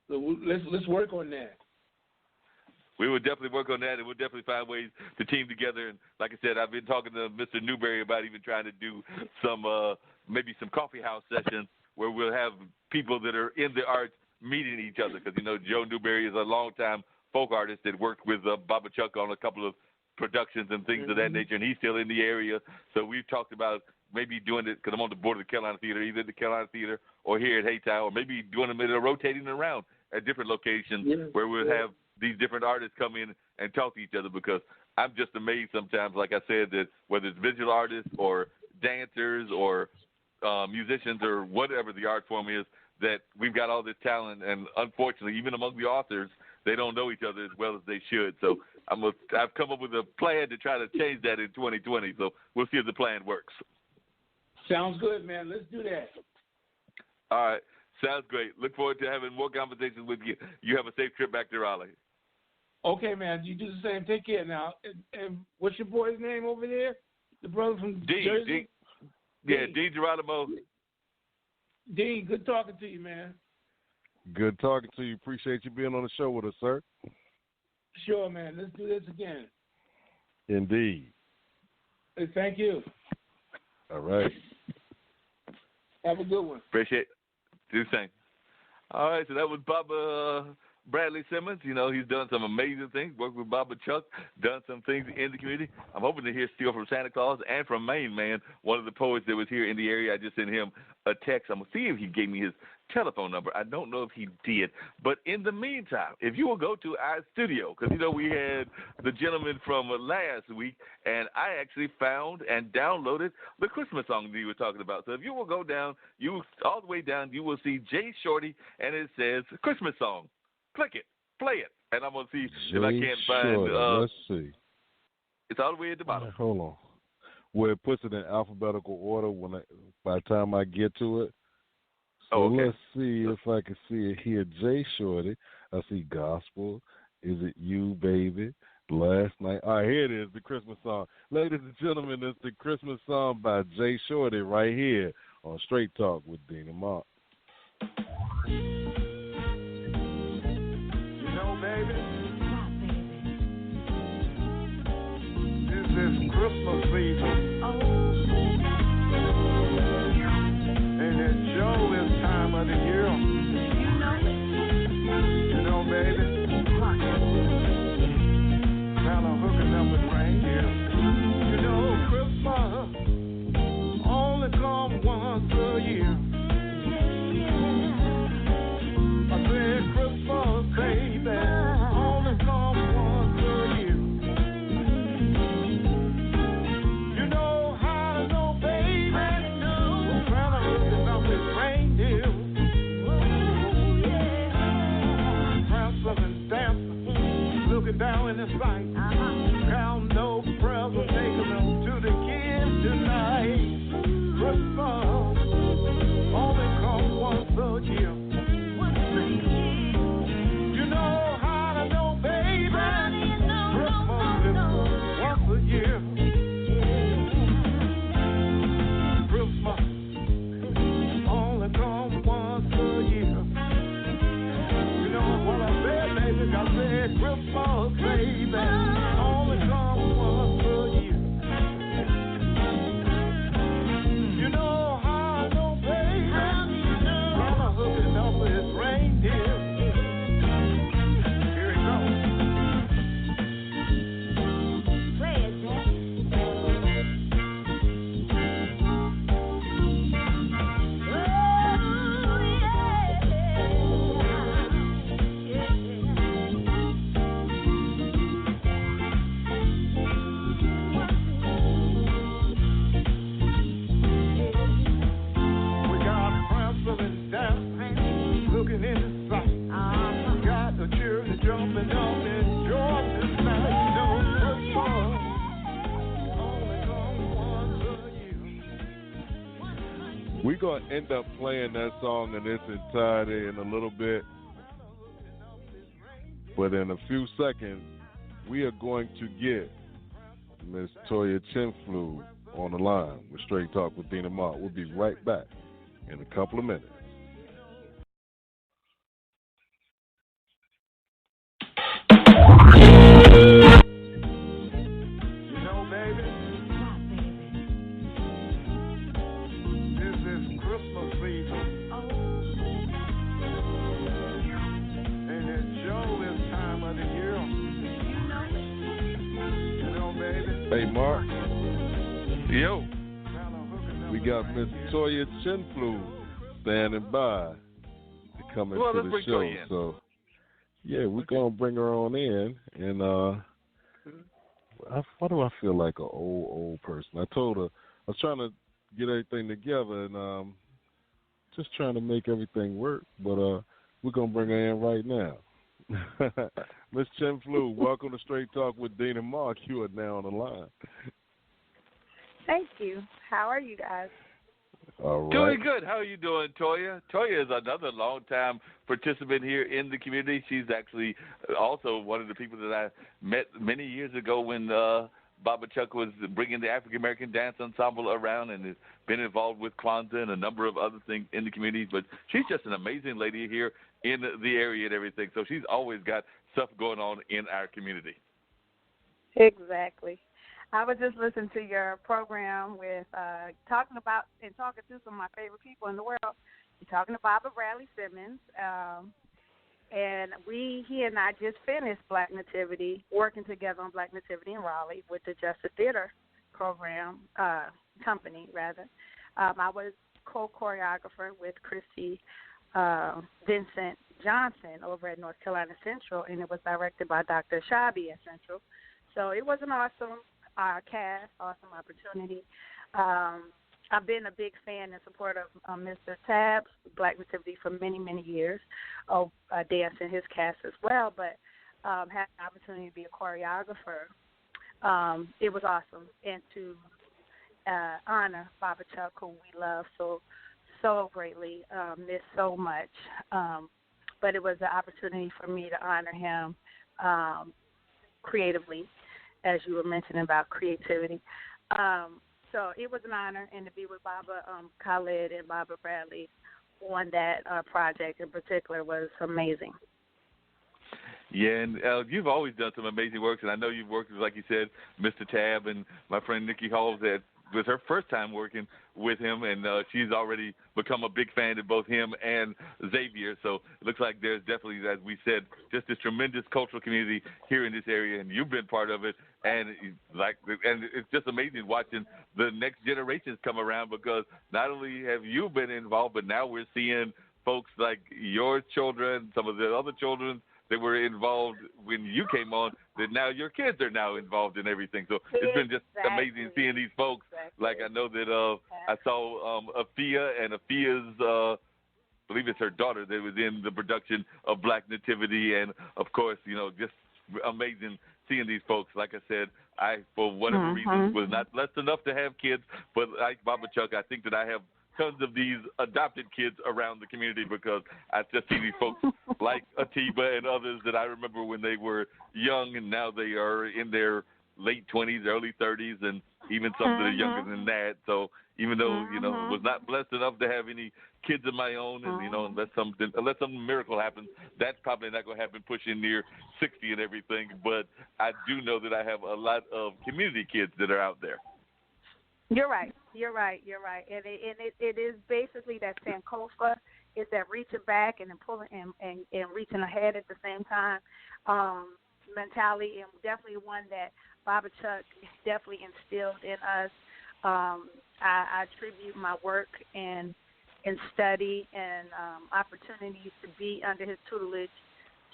So let's work on that. We will definitely work on that, and we'll definitely find ways to team together. And like I said, I've been talking to Mr. Newberry about even trying to do some maybe some coffee house sessions where we'll have people that are in the arts meeting each other. Because, you know, Joe Newberry is a longtime folk artist that worked with Baba Chuck on a couple of productions and things of that nature, and he's still in the area. So we've talked about maybe doing it, because I'm on the board of the Carolina Theater, either the Carolina Theater or here at Haytown, or maybe doing them rotating around at different locations where we'll have these different artists come in and talk to each other, because I'm just amazed sometimes, like I said, that whether it's visual artists or dancers or musicians or whatever the art form is, that we've got all this talent, and unfortunately, even among the authors, they don't know each other as well as they should. So I've come up with a plan to try to change that in 2020, so we'll see if the plan works. Sounds good, man. Let's do that. All right. Sounds great. Look forward to having more conversations with you. You have a safe trip back to Raleigh. Okay, man. You do the same. Take care now. And what's your boy's name over there? The brother from Jersey? Dean Geronimo. Dean, good talking to you, man. Good talking to you. Appreciate you being on the show with us, sir. Sure, man. Let's do this again. Indeed. Hey, thank you. All right. Have a good one. Appreciate it. Do the same. All right, so that was Baba Bradley Simmons. You know, he's done some amazing things, worked with Baba Chuck, done some things in the community. I'm hoping to hear still from Santa Claus and from Maine, man, one of the poets that was here in the area. I just sent him a text. I'm going to see if he gave me his telephone number. I don't know if he did. But in the meantime, if you will go to our studio, because, you know, we had the gentleman from last week, and I actually found and downloaded the Christmas song that you were talking about. So if you will go down, all the way down, you will see Jay Shorty, and it says Christmas song. Click it, play it, and I'm going to see if I can't find. Let's see. It's all the way at the bottom. Hold on. Well, it puts it in alphabetical order by the time I get to it. So let's see if I can see it here. Jay Shorty. I see gospel. Is it you, baby? Last night. All right, here it is, the Christmas song. Ladies and gentlemen, it's the Christmas song by Jay Shorty right here on Straight Talk with Dean and Mark. This Christmas season, and it sure is time of the year. You know, baby, kind of hooking up with reindeer. You know, Christmas only comes once a year. I said Christmas, baby. Down in the sight, count no presents, taking them to the kids tonight. Christmas only comes once a year. You know how to know, baby. Christmas is once a year. Christmas only comes once a year. You know what I said, baby? I said Christmas, baby, only comes once a year. You know how I know, baby, Santa hooking up with his reindeer. Here he goes. Play it, Jack. We're going to end up playing that song in its entirety in a little bit. But in a few seconds, we are going to get Miss Toya Chinflu on the line with Straight Talk with Dean and Mark. We'll be right back in a couple of minutes. Hey, Mark. Yo. We got Miss Toya Chinflu standing by to come into the show. So, yeah, we're going to bring her on in. And why do I feel like an old person? I told her I was trying to get everything together and just trying to make everything work. But we're going to bring her in right now. Miss Chinflu, welcome to Straight Talk with Dean and Mark. You are now on the line. Thank you. How are you guys? All right. Doing good. How are you doing, Toya? Toya is another long-time participant here in the community. She's actually also one of the people that I met many years ago when Baba Chuck was bringing the African American Dance Ensemble around, and has been involved with Kwanzaa and a number of other things in the community. But she's just an amazing lady here in the area and everything. So she's always got stuff going on in our community. Exactly. I was just listening to your program with talking to some of my favorite people in the world. You're talking to Barbara Bradley Simmons, and he and I just finished Black Nativity, working together on Black Nativity in Raleigh with the Justice Theater program, company rather. I was co-choreographer with Christy Vincent Johnson over at North Carolina Central, and it was directed by Dr. Shabi at Central. So it was an awesome cast, awesome opportunity. I've been a big fan and supporter of Mr. Tabb's Black Nativity for many, many years. Danced in his cast as well, but had the opportunity to be a choreographer. It was awesome, and to honor Baba Chuck, who we love so greatly, miss so much. But it was an opportunity for me to honor him creatively, as you were mentioning about creativity. So it was an honor, and to be with Baba Khaled and Barbara Bradley on that project in particular was amazing. Yeah, and you've always done some amazing work, and I know you've worked with, like you said, Mr. Tabb and my friend Nikki Halls. That was her first time working with him, and she's already become a big fan of both him and Xavier. So it looks like there's definitely, as we said, just this tremendous cultural community here in this area, and you've been part of it. And it's just amazing watching the next generations come around, because not only have you been involved, but now we're seeing folks like your children, some of the other children that were involved when you came on, that now your kids are now involved in everything. So it's been just amazing seeing these folks. Like I know that I saw Afia, and Afia's, I believe it's her daughter, that was in the production of Black Nativity. And, of course, just amazing seeing these folks. Like I said, I, for whatever reason, was not blessed enough to have kids, but like Baba Chuck, I think that I have tons of these adopted kids around the community, because I just see these folks like Atiba and others that I remember when they were young, and now they are in their late 20s, early 30s, and even some that are younger than that. So even though, was not blessed enough to have any kids of my own, and, unless some miracle happens, that's probably not going to happen pushing near 60 and everything. But I do know that I have a lot of community kids that are out there. You're right. And it is basically that Sankofa, is that reaching back and then pulling and reaching ahead at the same time mentality, and definitely one that Baba Chuck definitely instilled in us. I attribute my work and study and opportunities to be under his tutelage,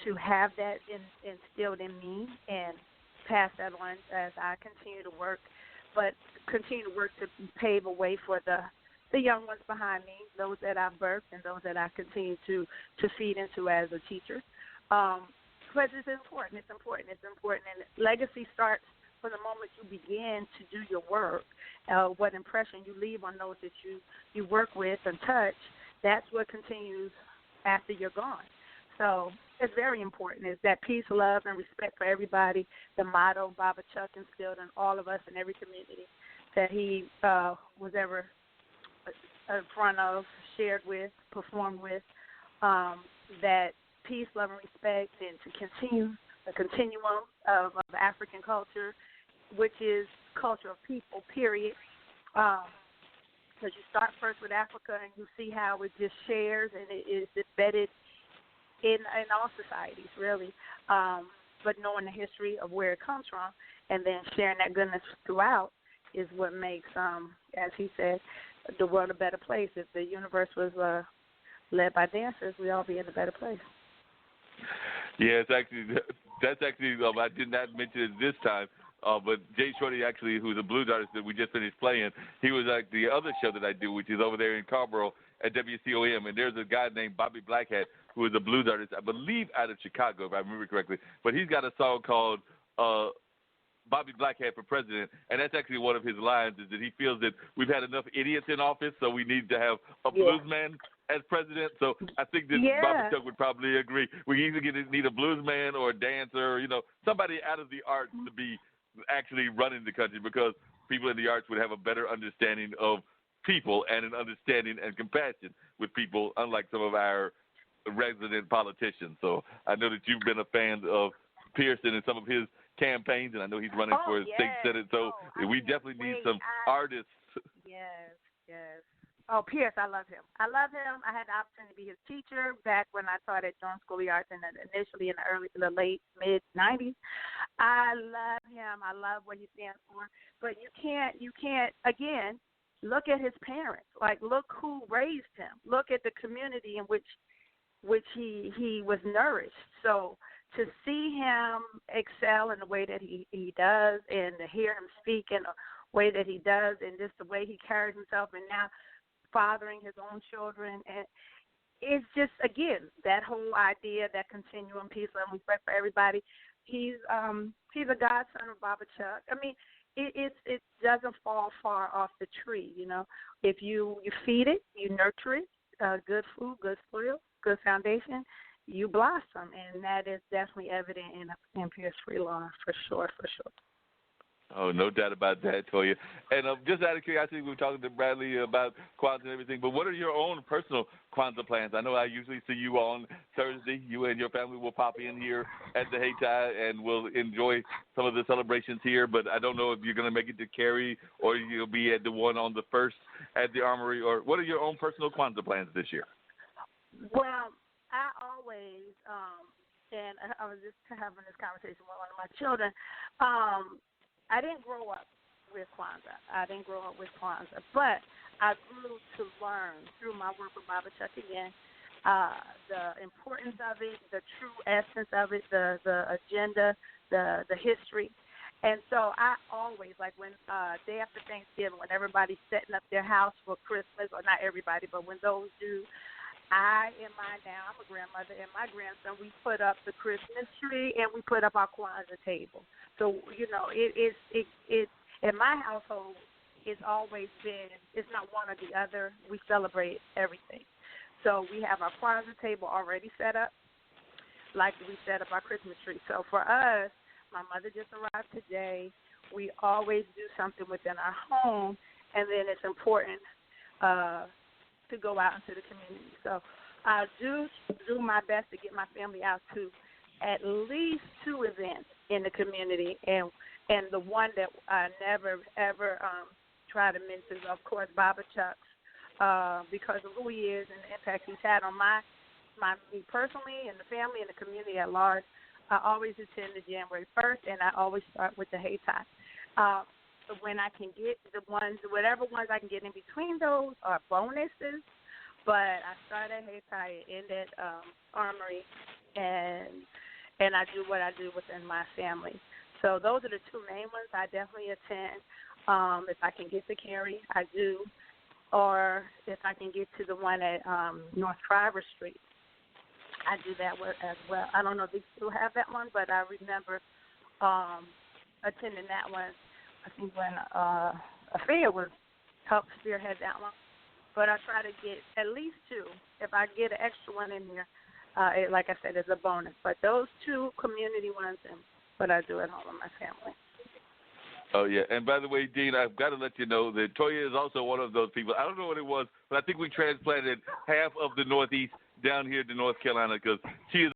to have that instilled in me and pass that on as I continue to work. But continue to work to pave a way for the young ones behind me, those that I've birthed and those that I continue to feed into as a teacher. But it's important. And legacy starts from the moment you begin to do your work. What impression you leave on those that you work with and touch, that's what continues after you're gone. So it's very important, is that peace, love, and respect for everybody, the motto Baba Chuck instilled in all of us in every community that he was ever in front of, shared with, performed with, that peace, love, and respect, and to continue the continuum of African culture, which is culture of people, period. Because you start first with Africa and you see how it just shares and it is embedded in all societies, really. but knowing the history of where it comes from and then sharing that goodness throughout is what makes, as he said, the world a better place. If the universe was led by dancers, we'd all be in a better place. Yeah, that's actually I did not mention it this time, but Jay Shorty, actually, who's a blues artist that we just finished playing, he was like the other show that I do, which is over there in Carrboro at WCOM, and there's a guy named Bobby Blackhat who is a blues artist, I believe out of Chicago, if I remember correctly, but he's got a song called Bobby Blackhat for President, and that's actually one of his lines, is that he feels that we've had enough idiots in office, so we need to have a bluesman as president. So I think that Bobby Chuck would probably agree. We either need a bluesman or a dancer, somebody out of the arts to be actually running the country, because people in the arts would have a better understanding of people and an understanding and compassion with people, unlike some of our resident politicians. So I know that you've been a fan of Pearson and some of his campaigns, and I know he's running for his state senate. So we definitely need some artists. Yes. Oh, Pierce, I love him. I had the opportunity to be his teacher back when I taught at Durham School of the Arts, and initially in the late mid '90s. I love him. I love what he stands for. But you can't again look at his parents. Like, look who raised him. Look at the community in which he was nourished. So to see him excel in the way that he does, and to hear him speak in the way that he does, and just the way he carries himself, and now fathering his own children, and it's just, again, that whole idea, that continuum, peace, love, and respect for everybody. He's a godson of Baba Chuck. I mean, it doesn't fall far off the tree, If you feed it, you nurture it, good food, good soil, good foundation, you blossom, and that is definitely evident in Pierce Freelon, for sure. Oh, no doubt about that, Toya. And just out of curiosity, we were talking to Bradley about Kwanzaa and everything, but what are your own personal Kwanzaa plans? I know I usually see you on Thursday. You and your family will pop in here at the Hayti, and we'll enjoy some of the celebrations here, but I don't know if you're going to make it to Cary or you'll be at the one on the 1st at the Armory, or what are your own personal Kwanzaa plans this year? Well, I always, and I was just having this conversation with one of my children, I didn't grow up with Kwanzaa. But I grew to learn through my work with Baba Chuck again the importance of it, the true essence of it, the agenda, the history. And so I always, like when day after Thanksgiving, when everybody's setting up their house for Christmas, or not everybody, but when those do, I and I'm a grandmother, and my grandson, we put up the Christmas tree and we put up our Kwanzaa table. So, it in my household, it's always been, it's not one or the other. We celebrate everything. So we have our Kwanzaa table already set up, like we set up our Christmas tree. So for us, my mother just arrived today. We always do something within our home, and then it's important to go out into the community. So I do my best to get my family out to at least 2 events in the community, and the one that I never ever try to miss is, of course, Baba Chuck's, because of who he is and the impact he's had on me personally, and the family and the community at large. I always attend the January 1st, and I always start with the Hayti. So when I can get whatever ones I can get in between those are bonuses. But I start at Hayti, end at Armory, and I do what I do within my family. So those are the 2 main ones I definitely attend. If I can get to Cary, I do. Or if I can get to the one at North Trivers Street, I do that as well. I don't know if they still have that one, but I remember attending that one. I think when Affair helped spearhead that one. But I try to get at least 2. If I get an extra one in there, like I said, it's a bonus. But those 2 community ones and what I do at home with my family. Oh, yeah. And by the way, Dean, I've got to let you know that Toya is also one of those people. I don't know what it was, but I think we transplanted half of the Northeast down here to North Carolina, because she is